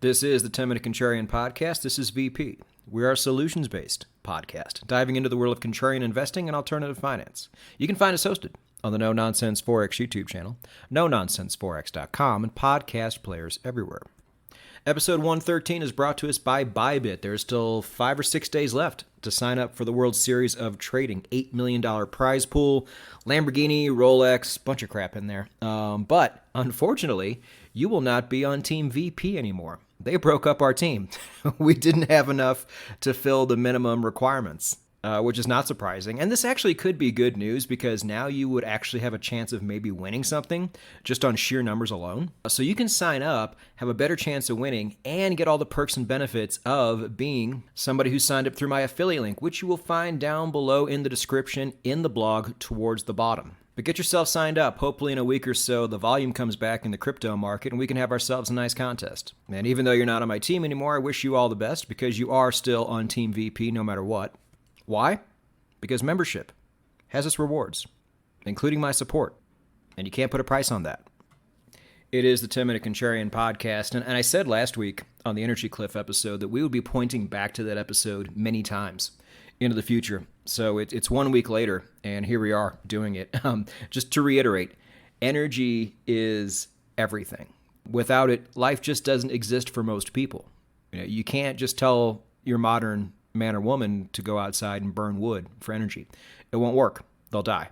This is the 10-Minute Contrarian Podcast. This is VP. We are a solutions-based podcast, diving into the world of contrarian investing and alternative finance. You can find us hosted on the No Nonsense Forex YouTube channel, nononsenseforex.com, and podcast players everywhere. Episode 113 is brought to us by Bybit. There's still 5 or 6 days left to sign up for the World Series of Trading. $8 million prize pool, Lamborghini, Rolex, bunch of crap in there. But unfortunately, you will not be on Team VP anymore. They broke up our team. We didn't have enough to fill the minimum requirements, which is not surprising. And this actually could be good news because now you would actually have a chance of maybe winning something just on sheer numbers alone. So you can sign up, have a better chance of winning, and get all the perks and benefits of being somebody who signed up through my affiliate link, which you will find down below in the description in the blog towards the bottom. But get yourself signed up. Hopefully in a week or so, the volume comes back in the crypto market and we can have ourselves a nice contest. And even though you're not on my team anymore, I wish you all the best because you are still on Team VP no matter what. Why? Because membership has its rewards, including my support. And you can't put a price on that. It is the 10-Minute Contrarian Podcast. And I said last week on the Energy Cliff episode that we would be pointing back to that episode many times into the future. So it's 1 week later, and here we are doing it. Just to reiterate, energy is everything. Without it, life just doesn't exist for most people. You can't just tell your modern man or woman to go outside and burn wood for energy. It won't work. They'll die.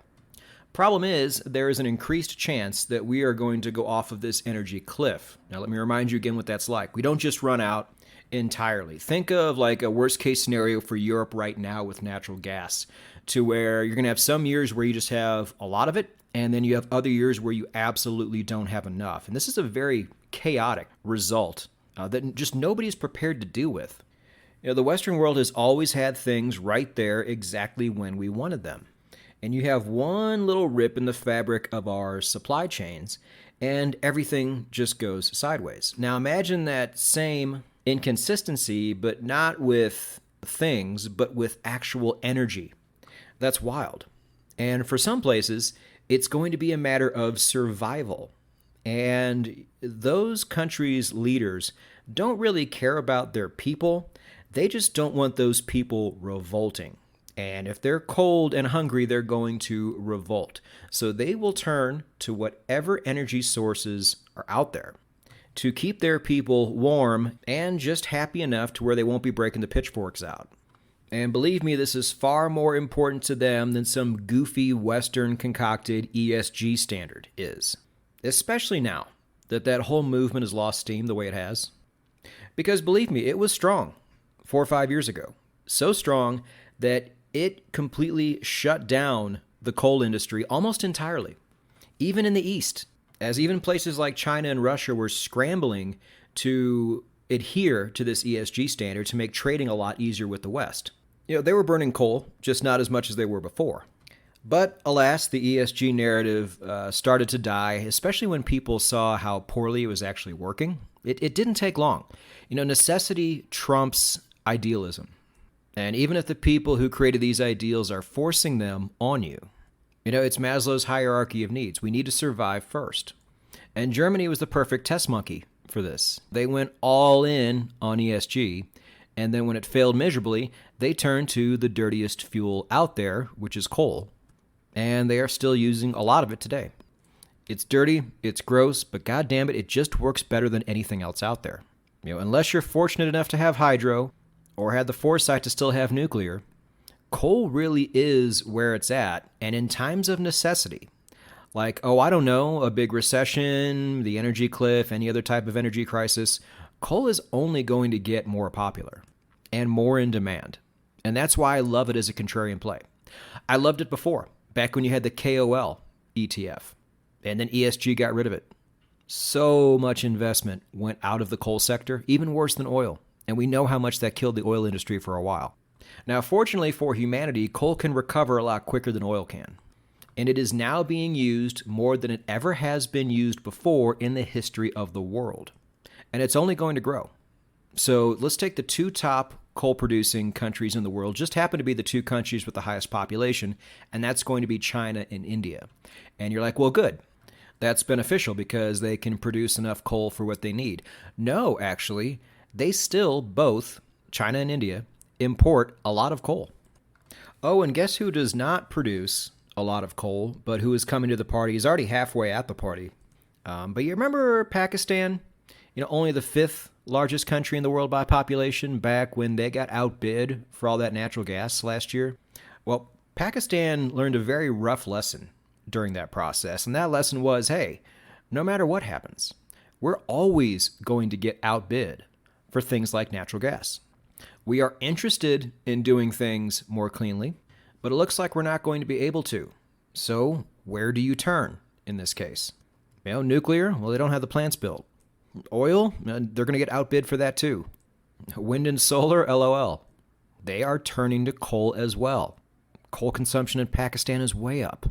Problem is, there is an increased chance that we are going to go off of this energy cliff. Now, let me remind you again what that's like. We don't just run out entirely. Think of like a worst case scenario for Europe right now with natural gas, to where you're going to have some years where you just have a lot of it, and then you have other years where you absolutely don't have enough. And this is a very chaotic result that just nobody's prepared to deal with. The Western world has always had things right there exactly when we wanted them. And you have one little rip in the fabric of our supply chains, and everything just goes sideways. Now imagine that same inconsistency, but not with things, but with actual energy. That's wild. And for some places, it's going to be a matter of survival. And those countries' leaders don't really care about their people. They just don't want those people revolting. And if they're cold and hungry, they're going to revolt. So they will turn to whatever energy sources are out there to keep their people warm and just happy enough to where they won't be breaking the pitchforks out. And believe me, this is far more important to them than some goofy Western concocted ESG standard is. Especially now that whole movement has lost steam the way it has. Because believe me, it was strong 4 or 5 years ago. So strong that it completely shut down the coal industry almost entirely, even in the East. As even places like China and Russia were scrambling to adhere to this ESG standard to make trading a lot easier with the West. They were burning coal, just not as much as they were before. But alas, the ESG narrative started to die, especially when people saw how poorly it was actually working. It didn't take long. Necessity trumps idealism. And even if the people who created these ideals are forcing them on you, it's Maslow's hierarchy of needs. We need to survive first. And Germany was the perfect test monkey for this. They went all in on ESG, and then when it failed miserably, they turned to the dirtiest fuel out there, which is coal. And they are still using a lot of it today. It's dirty, it's gross, but goddamn it just works better than anything else out there. Unless you're fortunate enough to have hydro, or had the foresight to still have nuclear, coal really is where it's at, and in times of necessity, like, a big recession, the energy cliff, any other type of energy crisis, coal is only going to get more popular and more in demand. And that's why I love it as a contrarian play. I loved it before, back when you had the KOL ETF, and then ESG got rid of it. So much investment went out of the coal sector, even worse than oil. And we know how much that killed the oil industry for a while. Now, fortunately for humanity, coal can recover a lot quicker than oil can. And it is now being used more than it ever has been used before in the history of the world. And it's only going to grow. So let's take the 2 top coal-producing countries in the world, just happen to be the 2 countries with the highest population, and that's going to be China and India. And you're like, well, good. That's beneficial because they can produce enough coal for what they need. No, actually, they still both, China and India, import a lot of coal. Oh, and guess who does not produce a lot of coal, but who is coming to the party? He's already halfway at the party. But you remember Pakistan? Only the fifth largest country in the world by population back when they got outbid for all that natural gas last year? Well, Pakistan learned a very rough lesson during that process, and that lesson was, hey, no matter what happens, we're always going to get outbid for things like natural gas. We are interested in doing things more cleanly, but it looks like we're not going to be able to. So where do you turn in this case? Nuclear, well, they don't have the plants built. Oil, they're going to get outbid for that too. Wind and solar, LOL. They are turning to coal as well. Coal consumption in Pakistan is way up.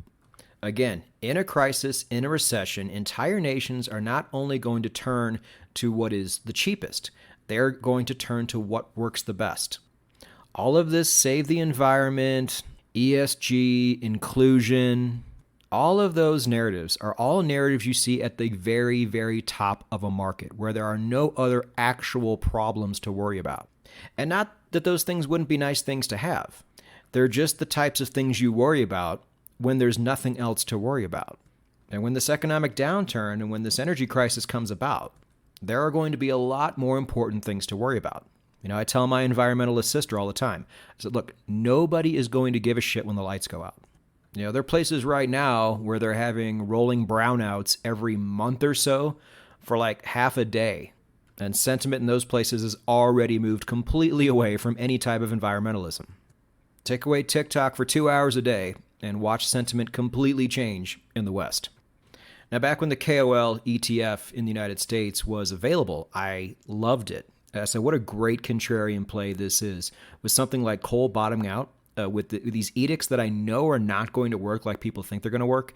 Again, in a crisis, in a recession, entire nations are not only going to turn to what is the cheapest, they're going to turn to what works the best. All of this save the environment, ESG, inclusion, all of those narratives are all narratives you see at the very, very top of a market where there are no other actual problems to worry about. And not that those things wouldn't be nice things to have. They're just the types of things you worry about when there's nothing else to worry about. And when this economic downturn and when this energy crisis comes about, there are going to be a lot more important things to worry about. I tell my environmentalist sister all the time, I said, look, nobody is going to give a shit when the lights go out. There are places right now where they're having rolling brownouts every month or so for like half a day. And sentiment in those places has already moved completely away from any type of environmentalism. Take away TikTok for 2 hours a day and watch sentiment completely change in the West. Now, back when the KOL ETF in the United States was available, I loved it. I said, what a great contrarian play this is. With something like coal bottoming out, with these edicts that I know are not going to work like people think they're going to work,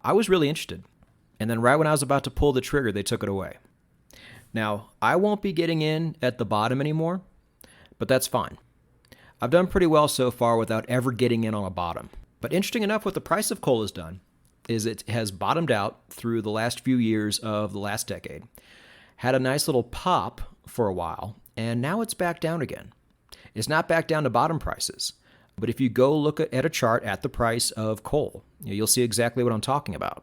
I was really interested. And then right when I was about to pull the trigger, they took it away. Now, I won't be getting in at the bottom anymore, but that's fine. I've done pretty well so far without ever getting in on a bottom. But interesting enough, what the price of coal has done is it has bottomed out through the last few years of the last decade, had a nice little pop for a while, and now it's back down again. It's not back down to bottom prices, but if you go look at a chart at the price of coal, you'll see exactly what I'm talking about.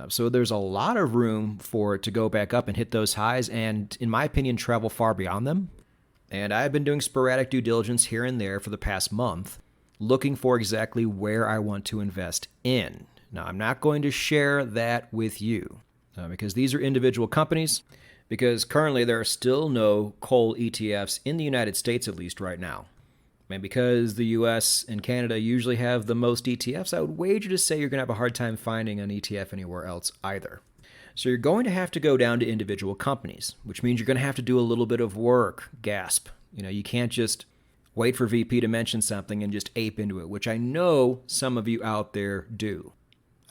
So there's a lot of room for it to go back up and hit those highs and, in my opinion, travel far beyond them. And I've been doing sporadic due diligence here and there for the past month, looking for exactly where I want to invest in. Now, I'm not going to share that with you because these are individual companies, because currently there are still no coal ETFs in the United States, at least right now. And because the US and Canada usually have the most ETFs, I would wager to say you're going to have a hard time finding an ETF anywhere else either. So you're going to have to go down to individual companies, which means you're going to have to do a little bit of work. Gasp. You can't just wait for VP to mention something and just ape into it, which I know some of you out there do.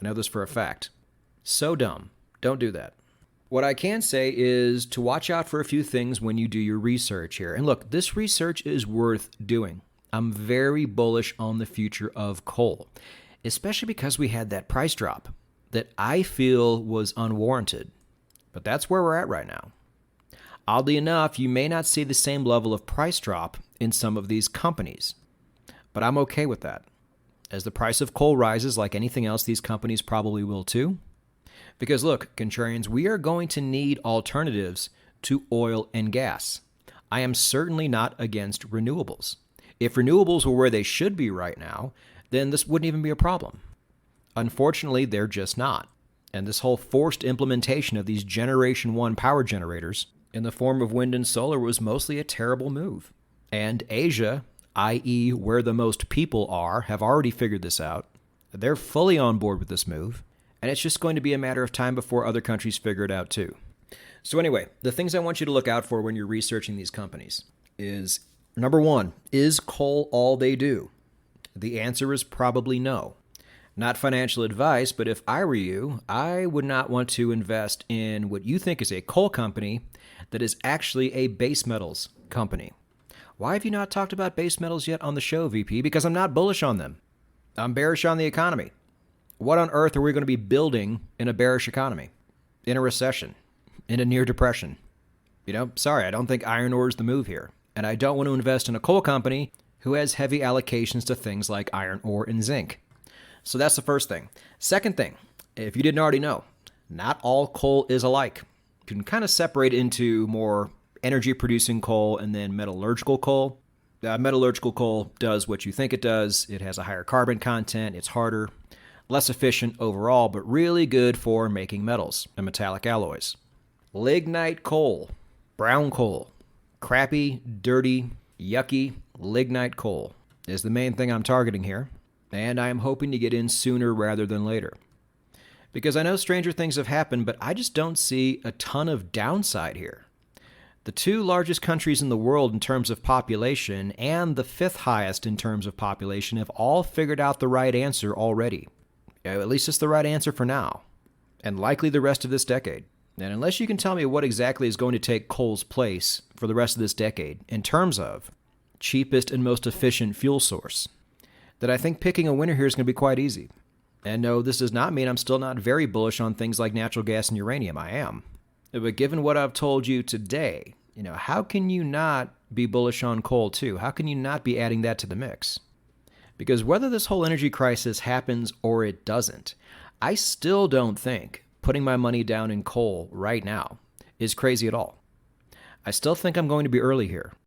I know this for a fact. So dumb. Don't do that. What I can say is to watch out for a few things when you do your research here. And look, this research is worth doing. I'm very bullish on the future of coal, especially because we had that price drop that I feel was unwarranted. But that's where we're at right now. Oddly enough, you may not see the same level of price drop in some of these companies, but I'm okay with that. As the price of coal rises, like anything else, these companies probably will too. Because look, contrarians, we are going to need alternatives to oil and gas. I am certainly not against renewables. If renewables were where they should be right now, then this wouldn't even be a problem. Unfortunately, they're just not. And this whole forced implementation of these Generation 1 power generators in the form of wind and solar was mostly a terrible move. And Asia, i.e. where the most people are, have already figured this out. They're fully on board with this move. And it's just going to be a matter of time before other countries figure it out too. So anyway, the things I want you to look out for when you're researching these companies is, number one, is coal all they do? The answer is probably no. Not financial advice, but if I were you, I would not want to invest in what you think is a coal company that is actually a base metals company. Why have you not talked about base metals yet on the show, VP? Because I'm not bullish on them. I'm bearish on the economy. What on earth are we going to be building in a bearish economy, in a recession, in a near depression? Sorry, I don't think iron ore is the move here. And I don't want to invest in a coal company who has heavy allocations to things like iron ore and zinc. So that's the first thing. Second thing, if you didn't already know, not all coal is alike. You can kind of separate into more energy-producing coal and then metallurgical coal. Metallurgical coal does what you think it does. It has a higher carbon content. It's harder, less efficient overall, but really good for making metals and metallic alloys. Lignite coal, brown coal, crappy, dirty, yucky lignite coal is the main thing I'm targeting here, and I am hoping to get in sooner rather than later. Because I know stranger things have happened, but I just don't see a ton of downside here. The two largest countries in the world in terms of population and the fifth highest in terms of population have all figured out the right answer already. At least it's the right answer for now, and likely the rest of this decade. And unless you can tell me what exactly is going to take coal's place for the rest of this decade in terms of cheapest and most efficient fuel source, that I think picking a winner here is going to be quite easy. And no, this does not mean I'm still not very bullish on things like natural gas and uranium. I am. But given what I've told you today, how can you not be bullish on coal too? How can you not be adding that to the mix? Because whether this whole energy crisis happens or it doesn't, I still don't think putting my money down in coal right now is crazy at all. I still think I'm going to be early here.